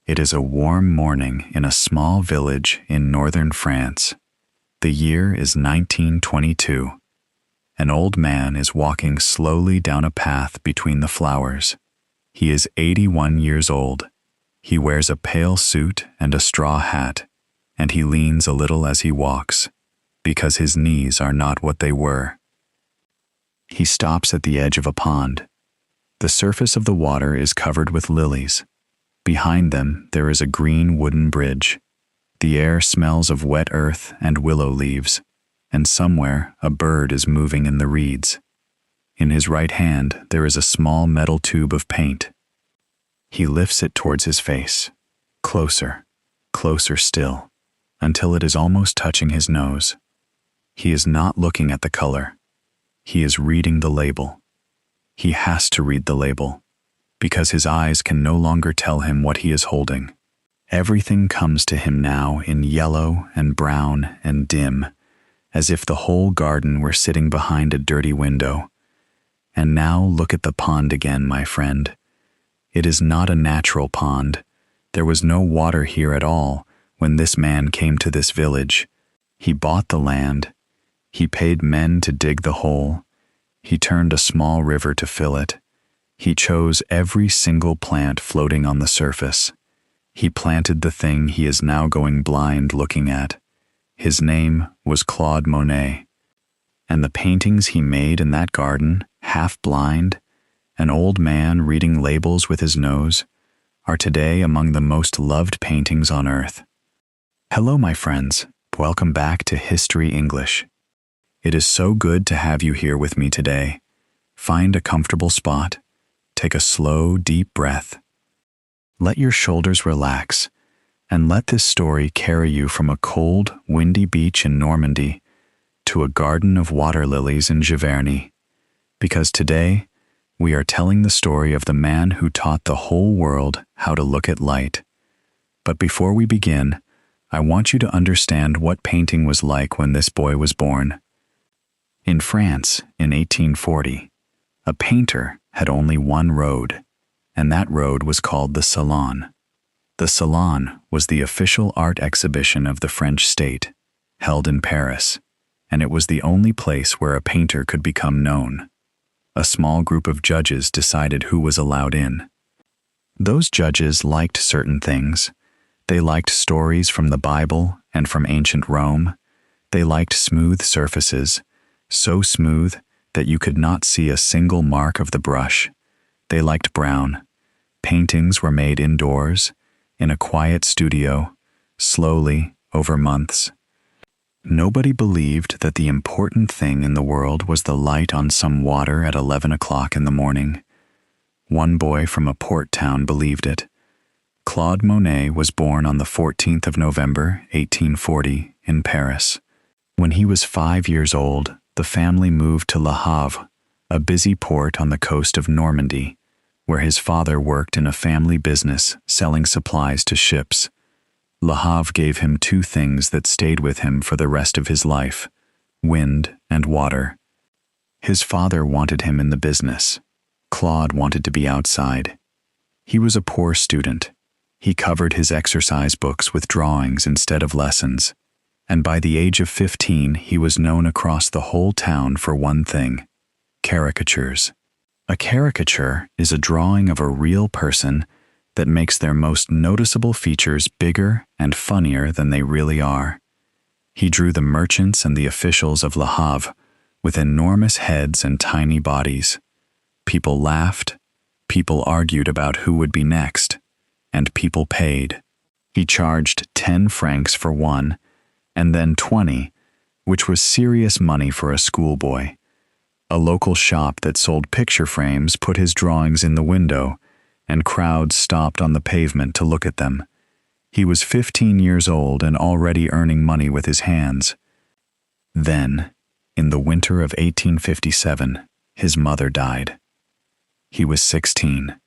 It is a warm morning in a small village in northern France. The year is 1922. An old man is walking slowly down a path between the flowers. He is 81 years old. He wears a pale suit and a straw hat, and he leans a little as he walks, because his knees are not what they were. He stops at the edge of a pond. The surface of the water is covered with lilies. Behind them, there is a green wooden bridge. The air smells of wet earth and willow leaves, and somewhere a bird is moving in the reeds. In his right hand, there is a small metal tube of paint. He lifts it towards his face, closer, closer still, until it is almost touching his nose. He is not looking at the color. He is reading the label. He has to read the label, because his eyes can no longer tell him what he is holding. Everything comes to him now in yellow and brown and dim, as if the whole garden were sitting behind a dirty window. And now look at the pond again, my friend. It is not a natural pond. There was no water here at all when this man came to this village. He bought the land. He paid men to dig the hole. He turned a small river to fill it. He chose every single plant floating on the surface. He planted the thing he is now going blind looking at. His name was Claude Monet. And the paintings he made in that garden, half blind, an old man reading labels with his nose, are today among the most loved paintings on earth. Hello, my friends. Welcome back to History English. It is so good to have you here with me today. Find a comfortable spot. Take a slow, deep breath. Let your shoulders relax, and let this story carry you from a cold, windy beach in Normandy to a garden of water lilies in Giverny. Because today, we are telling the story of the man who taught the whole world how to look at light. But before we begin, I want you to understand what painting was like when this boy was born. In France, in 1840, a painter had only one road, and that road was called the Salon. The Salon was the official art exhibition of the French state, held in Paris, and it was the only place where a painter could become known. A small group of judges decided who was allowed in. Those judges liked certain things. They liked stories from the Bible and from ancient Rome. They liked smooth surfaces, so smooth that you could not see a single mark of the brush. They liked brown. Paintings were made indoors, in a quiet studio, slowly, over months. Nobody believed that the important thing in the world was the light on some water at 11 o'clock in the morning. One boy from a port town believed it. Claude Monet was born on the 14th of November, 1840, in Paris. When he was 5 years old, the family moved to Le Havre, a busy port on the coast of Normandy, where his father worked in a family business selling supplies to ships. Le Havre gave him two things that stayed with him for the rest of his life: wind and water. His father wanted him in the business. Claude wanted to be outside. He was a poor student. He covered his exercise books with drawings instead of lessons, and by the age of 15 he was known across the whole town for one thing: caricatures. A caricature is a drawing of a real person that makes their most noticeable features bigger and funnier than they really are. He drew the merchants and the officials of Le Havre with enormous heads and tiny bodies. People laughed, people argued about who would be next, and people paid. He charged 10 francs for one, and then 20, which was serious money for a schoolboy. A local shop that sold picture frames put his drawings in the window, and crowds stopped on the pavement to look at them. He was 15 years old and already earning money with his hands. Then, in the winter of 1857, his mother died. He was 16.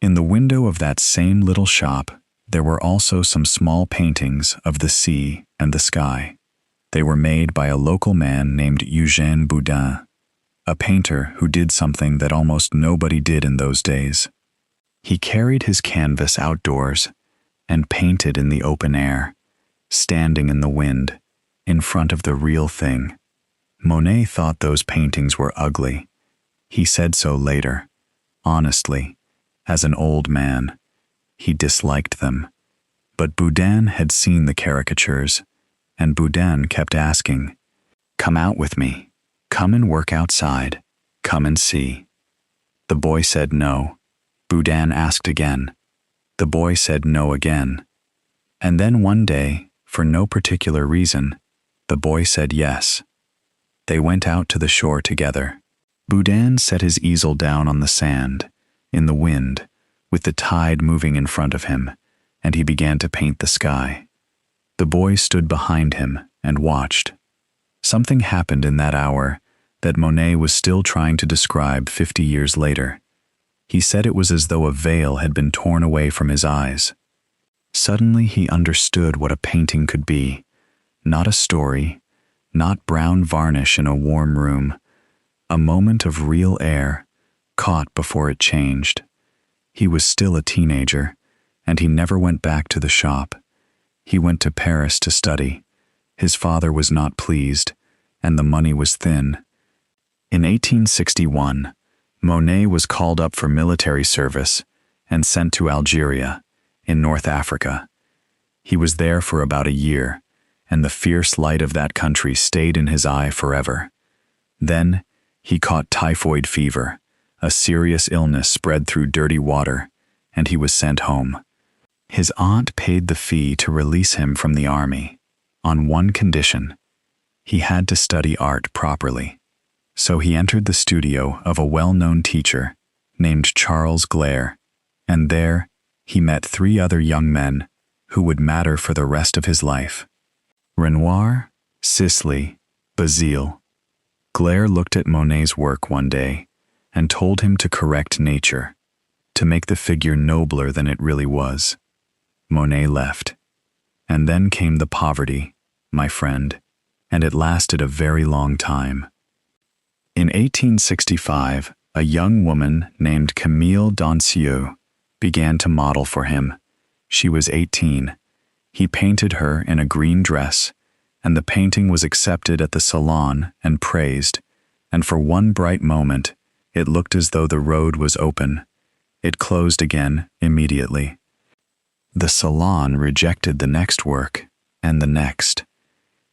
In the window of that same little shop, there were also some small paintings of the sea and the sky. They were made by a local man named Eugène Boudin, a painter who did something that almost nobody did in those days. He carried his canvas outdoors and painted in the open air, standing in the wind, in front of the real thing. Monet thought those paintings were ugly. He said so later. Honestly, as an old man, he disliked them. But Boudin had seen the caricatures, and Boudin kept asking, "Come out with me. Come and work outside. Come and see." The boy said no. Boudin asked again. The boy said no again. And then one day, for no particular reason, the boy said yes. They went out to the shore together. Boudin set his easel down on the sand, in the wind, with the tide moving in front of him, and he began to paint the sky. The boy stood behind him and watched. Something happened in that hour that Monet was still trying to describe 50 years later. He said it was as though a veil had been torn away from his eyes. Suddenly he understood what a painting could be. Not a story, not brown varnish in a warm room. A moment of real air, caught before it changed. He was still a teenager, and he never went back to the shop. He went to Paris to study. His father was not pleased, and the money was thin. In 1861, Monet was called up for military service and sent to Algeria, in North Africa. He was there for about a year, and the fierce light of that country stayed in his eye forever. Then, he caught typhoid fever, a serious illness spread through dirty water, and he was sent home. His aunt paid the fee to release him from the army, on one condition: he had to study art properly. So he entered the studio of a well-known teacher named Charles Glaire, and there he met 3 other young men who would matter for the rest of his life: Renoir, Sisley, Basile. Glaire looked at Monet's work one day and told him to correct nature, to make the figure nobler than it really was. Monet left. And then came the poverty, my friend, and it lasted a very long time. In 1865, a young woman named Camille Dancieux began to model for him. She was 18. He painted her in a green dress, and the painting was accepted at the salon and praised, and for one bright moment, it looked as though the road was open. It closed again immediately. The salon rejected the next work, and the next.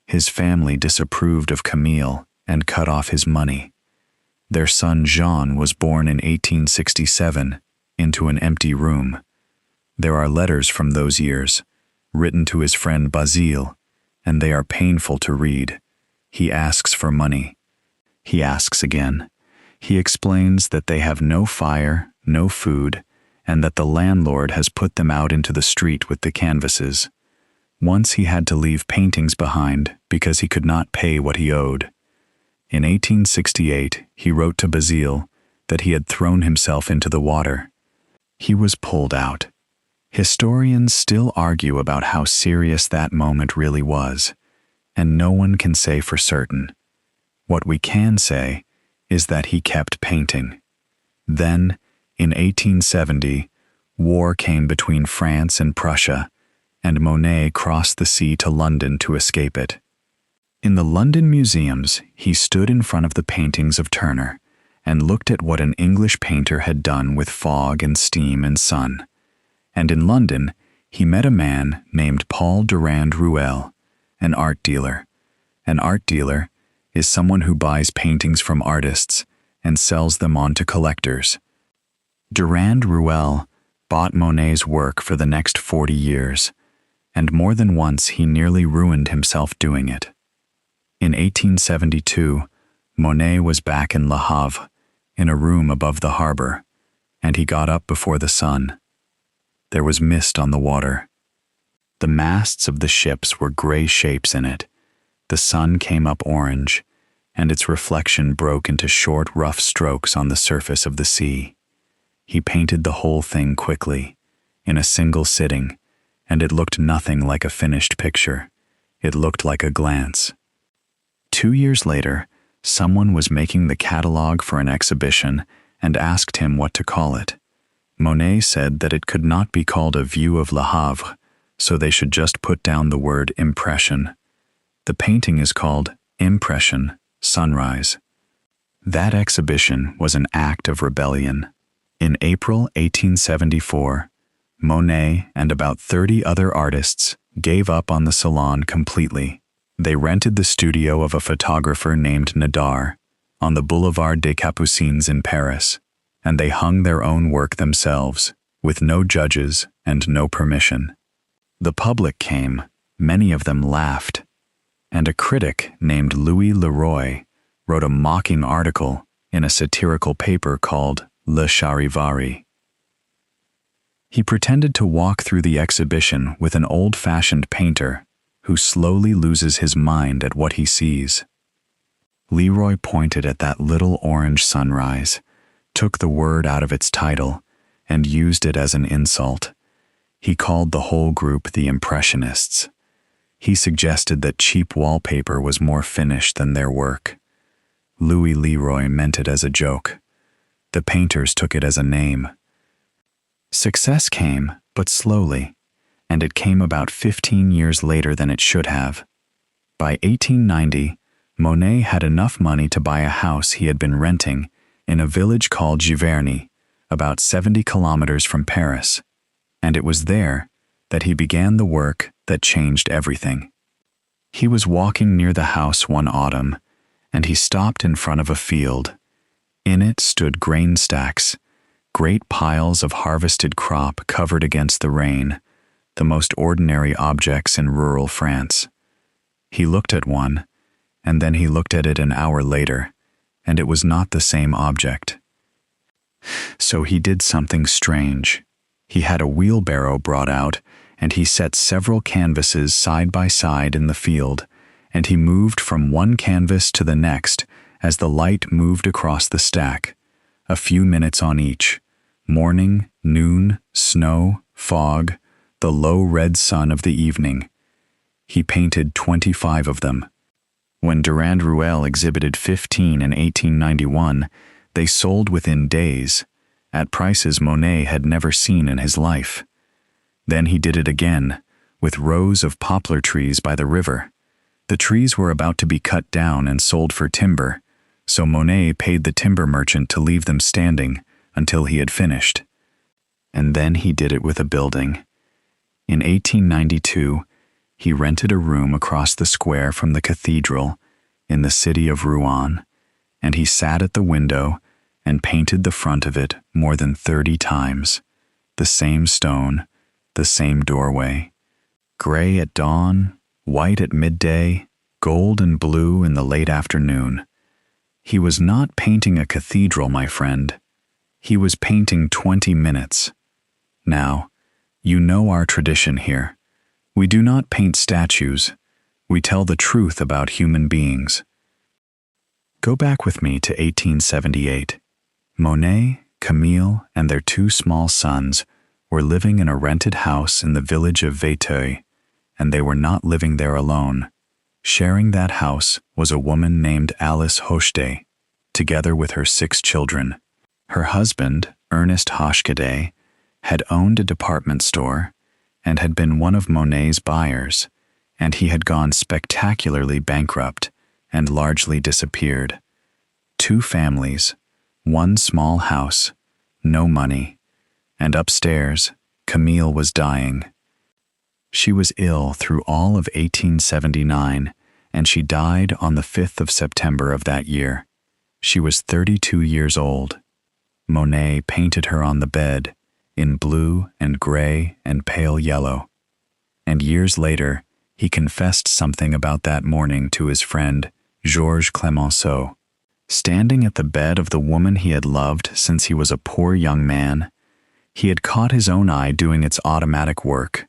His family disapproved of Camille and cut off his money. Their son Jean was born in 1867 into an empty room. There are letters from those years, written to his friend Basile, and they are painful to read. He asks for money. He asks again. He explains that they have no fire, no food, and that the landlord has put them out into the street with the canvases. Once he had to leave paintings behind because he could not pay what he owed. In 1868, he wrote to Basile that he had thrown himself into the water. He was pulled out. Historians still argue about how serious that moment really was, and no one can say for certain. What we can say is that he kept painting. Then, in 1870, war came between France and Prussia, and Monet crossed the sea to London to escape it. In the London museums, he stood in front of the paintings of Turner and looked at what an English painter had done with fog and steam and sun. And in London, he met a man named Paul Durand-Ruel, an art dealer. An art dealer is someone who buys paintings from artists and sells them on to collectors. Durand-Ruel bought Monet's work for the next 40 years, and more than once he nearly ruined himself doing it. In 1872, Monet was back in Le Havre, in a room above the harbor, and he got up before the sun. There was mist on the water. The masts of the ships were gray shapes in it. The sun came up orange, and its reflection broke into short, rough strokes on the surface of the sea. He painted the whole thing quickly, in a single sitting, and it looked nothing like a finished picture. It looked like a glance. 2 years later, someone was making the catalog for an exhibition and asked him what to call it. Monet said that it could not be called a view of Le Havre, so they should just put down the word impression. The painting is called Impression, Sunrise. That exhibition was an act of rebellion. In April 1874, Monet and about 30 other artists gave up on the salon completely. They rented the studio of a photographer named Nadar on the Boulevard des Capucines in Paris, and they hung their own work themselves, with no judges and no permission. The public came, many of them laughed, and a critic named Louis Leroy wrote a mocking article in a satirical paper called Le Charivari. He pretended to walk through the exhibition with an old-fashioned painter who slowly loses his mind at what he sees. Leroy pointed at that little orange sunrise, took the word out of its title, and used it as an insult. He called the whole group the Impressionists. He suggested that cheap wallpaper was more finished than their work. Louis Leroy meant it as a joke. The painters took it as a name. Success came, but slowly, and it came about 15 years later than it should have. By 1890, Monet had enough money to buy a house he had been renting in a village called Giverny, about 70 kilometers from Paris, and it was there that he began the work that changed everything. He was walking near the house one autumn, and he stopped in front of a field. In it stood Grainstacks, great piles of harvested crop covered against the rain, the most ordinary objects in rural France. He looked at one, and then he looked at it an hour later, and it was not the same object. So he did something strange. He had a wheelbarrow brought out, and he set several canvases side by side in the field, and he moved from one canvas to the next as the light moved across the stack, a few minutes on each. Morning, noon, snow, fog, the low red sun of the evening. He painted 25 of them. When Durand-Ruel exhibited 15 in 1891, they sold within days, at prices Monet had never seen in his life. Then he did it again, with rows of poplar trees by the river. The trees were about to be cut down and sold for timber, so Monet paid the timber merchant to leave them standing until he had finished. And then he did it with a building. In 1892, he rented a room across the square from the Cathedral in the city of Rouen, and he sat at the window and painted the front of it more than 30 times. The same stone, the same doorway. Gray at dawn, white at midday, gold and blue in the late afternoon. He was not painting a cathedral, my friend. He was painting 20 minutes. Now, you know our tradition here. We do not paint statues. We tell the truth about human beings. Go back with me to 1878. Monet, Camille, and their 2 small sons were living in a rented house in the village of Véteuil, and they were not living there alone. Sharing that house was a woman named Alice Hocheday, together with her 6 children. Her husband, Ernest Hocheday, had owned a department store and had been one of Monet's buyers, and he had gone spectacularly bankrupt and largely disappeared. 2 families, 1 small house, no money, and upstairs, Camille was dying. She was ill through all of 1879, and she died on the 5th of September of that year. She was 32 years old. Monet painted her on the bed, in blue and gray and pale yellow. And years later, he confessed something about that morning to his friend, Georges Clemenceau. Standing at the bed of the woman he had loved since he was a poor young man, he had caught his own eye doing its automatic work,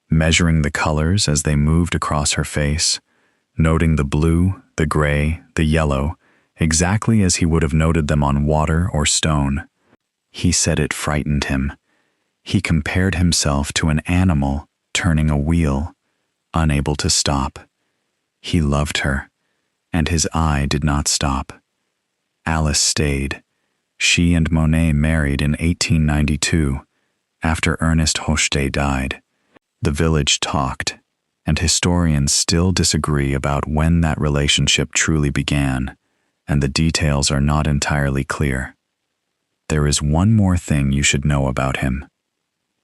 measuring the colors as they moved across her face, noting the blue, the gray, the yellow, exactly as he would have noted them on water or stone. He said it frightened him. He compared himself to an animal turning a wheel, unable to stop. He loved her, and his eye did not stop. Alice stayed. She and Monet married in 1892, after Ernest Hocheday died. The village talked, and historians still disagree about when that relationship truly began, and the details are not entirely clear. There is one more thing you should know about him.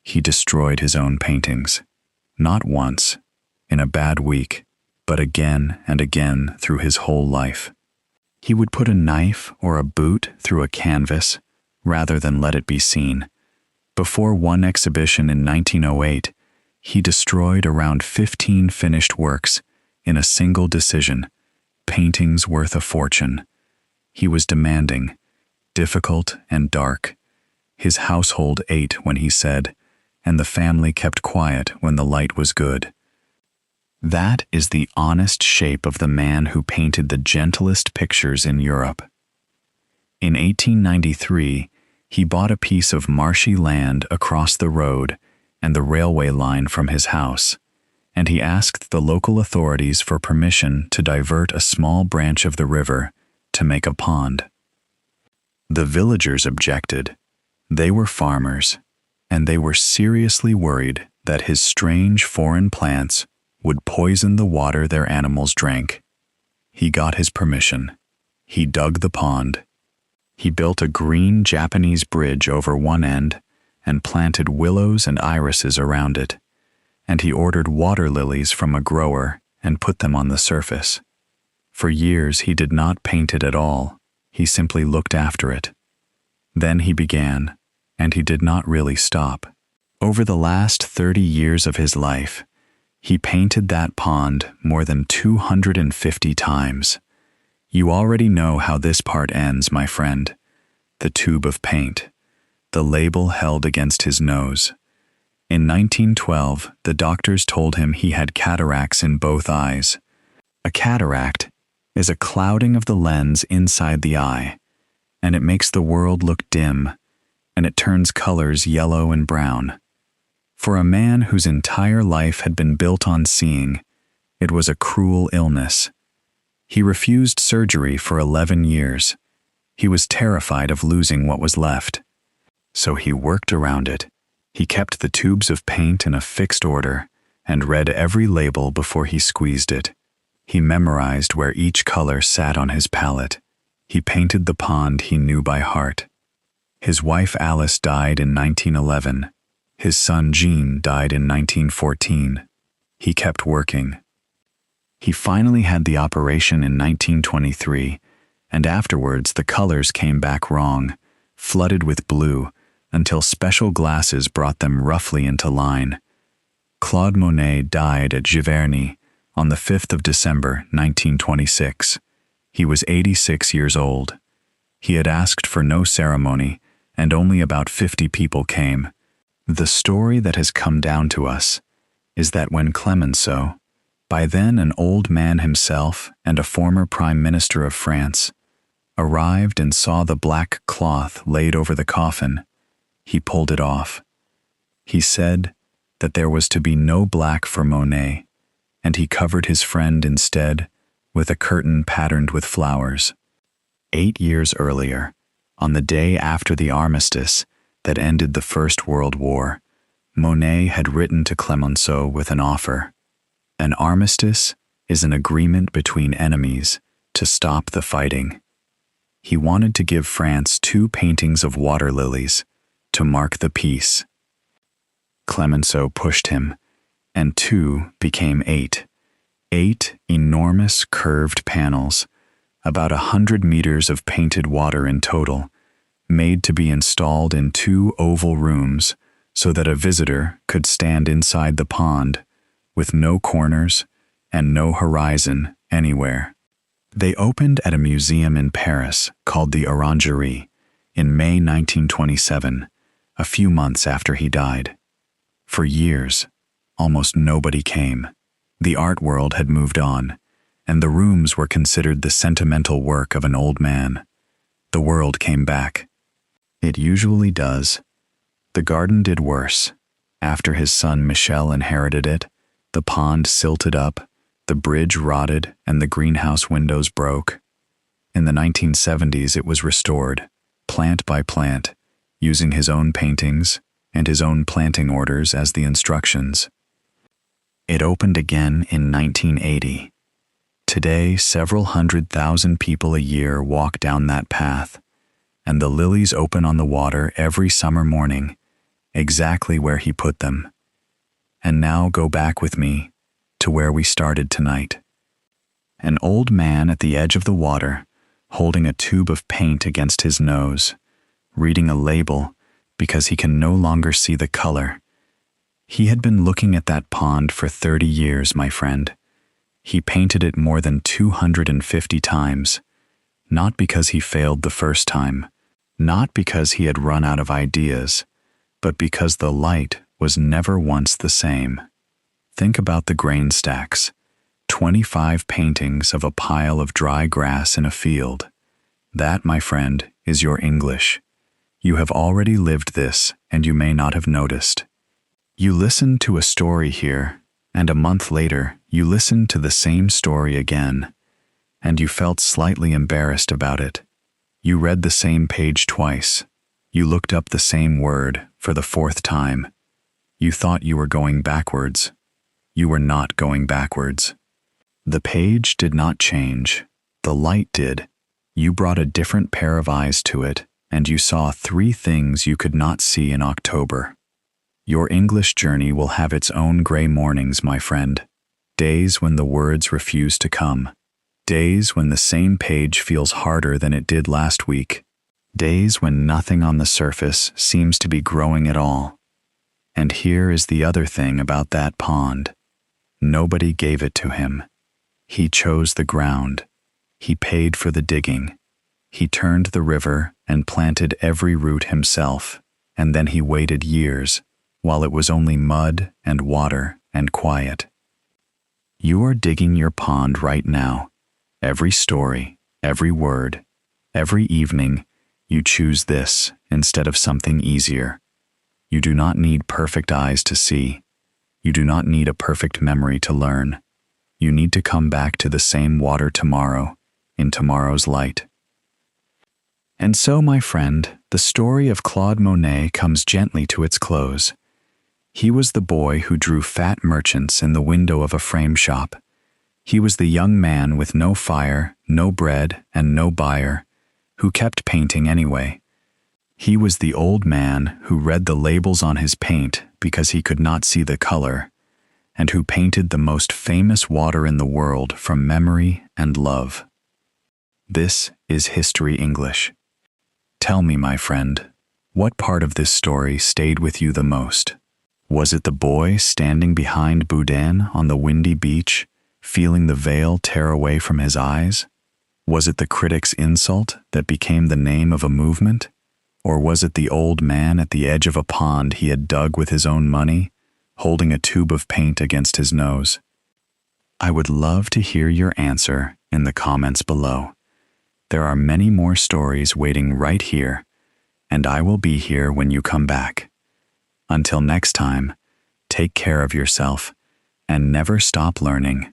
He destroyed his own paintings, not once, in a bad week, but again and again through his whole life. He would put a knife or a boot through a canvas rather than let it be seen. Before one exhibition in 1908, he destroyed around 15 finished works in a single decision, paintings worth a fortune. He was demanding, difficult and dark. His household ate when he said, and the family kept quiet when the light was good. That is the honest shape of the man who painted the gentlest pictures in Europe. In 1893, he bought a piece of marshy land across the road and the railway line from his house, and he asked the local authorities for permission to divert a small branch of the river to make a pond. The villagers objected. They were farmers, and they were seriously worried that his strange foreign plants would poison the water their animals drank. He got his permission. He dug the pond. He built a green Japanese bridge over one end and planted willows and irises around it, and he ordered water lilies from a grower and put them on the surface. For years he did not paint it at all. He simply looked after it. Then he began, and he did not really stop. Over the last 30 years of his life, he painted that pond more than 250 times. You already know how this part ends, my friend. The tube of paint, the label held against his nose. In 1912, the doctors told him he had cataracts in both eyes. A cataract is a clouding of the lens inside the eye, and it makes the world look dim, and it turns colors yellow and brown. For a man whose entire life had been built on seeing, it was a cruel illness. He refused surgery for 11 years. He was terrified of losing what was left. So he worked around it. He kept the tubes of paint in a fixed order and read every label before he squeezed it. He memorized where each color sat on his palette. He painted the pond he knew by heart. His wife Alice died in 1911. His son Jean died in 1914. He kept working. He finally had the operation in 1923, and afterwards the colors came back wrong, flooded with blue, until special glasses brought them roughly into line. Claude Monet died at Giverny on the 5th of December, 1926. He was 86 years old. He had asked for no ceremony, and only about 50 people came. The story that has come down to us is that when Clemenceau, by then an old man himself and a former Prime Minister of France, arrived and saw the black cloth laid over the coffin, he pulled it off. He said that there was to be no black for Monet, and he covered his friend instead with a curtain patterned with flowers. 8 years earlier, on the day after the armistice that ended the First World War, Monet had written to Clemenceau with an offer. An armistice is an agreement between enemies to stop the fighting. He wanted to give France 2 paintings of water lilies to mark the peace. Clemenceau pushed him, and 2 became 8. 8 enormous curved panels, about 100 meters of painted water in total, made to be installed in 2 oval rooms so that a visitor could stand inside the pond with no corners and no horizon anywhere. They opened at a museum in Paris called the Orangerie in May 1927, a few months after he died. For years, almost nobody came. The art world had moved on, and the rooms were considered the sentimental work of an old man. The world came back. It usually does. The garden did worse. After his son Michel inherited it, the pond silted up, the bridge rotted, and the greenhouse windows broke. In the 1970s it was restored, plant by plant, using his own paintings and his own planting orders as the instructions. It opened again in 1980. Today, several 100,000 people a year walk down that path, and the lilies open on the water every summer morning, exactly where he put them. And now go back with me to where we started tonight. An old man at the edge of the water, holding a tube of paint against his nose, reading a label because he can no longer see the color. He had been looking at that pond for 30 years, my friend. He painted it more than 250 times, not because he failed the first time, not because he had run out of ideas, but because the light was never once the same. Think about the Grainstacks, 25 paintings of a pile of dry grass in a field. That, my friend, is your English. You have already lived this, and you may not have noticed. You listened to a story here, and a month later, you listened to the same story again, and you felt slightly embarrassed about it. You read the same page twice. You looked up the same word for the fourth time. You thought you were going backwards. You were not going backwards. The page did not change. The light did. You brought a different pair of eyes to it, and you saw 3 things you could not see in October. Your English journey will have its own gray mornings, my friend. Days when the words refuse to come. Days when the same page feels harder than it did last week. Days when nothing on the surface seems to be growing at all. And here is the other thing about that pond. Nobody gave it to him. He chose the ground. He paid for the digging. He turned the river and planted every root himself, and then he waited years, while it was only mud and water and quiet. You are digging your pond right now. Every story, every word, every evening, you choose this instead of something easier. You do not need perfect eyes to see. You do not need a perfect memory to learn. You need to come back to the same water tomorrow, in tomorrow's light. And so, my friend, the story of Claude Monet comes gently to its close. He was the boy who drew fat merchants in the window of a frame shop. He was the young man with no fire, no bread, and no buyer, who kept painting anyway. He was the old man who read the labels on his paint because he could not see the color, and who painted the most famous water in the world from memory and love. This is History English. Tell me, my friend, what part of this story stayed with you the most? Was it the boy standing behind Boudin on the windy beach, feeling the veil tear away from his eyes? Was it the critic's insult that became the name of a movement? Or was it the old man at the edge of a pond he had dug with his own money, holding a tube of paint against his nose? I would love to hear your answer in the comments below. There are many more stories waiting right here, and I will be here when you come back. Until next time, take care of yourself and never stop learning.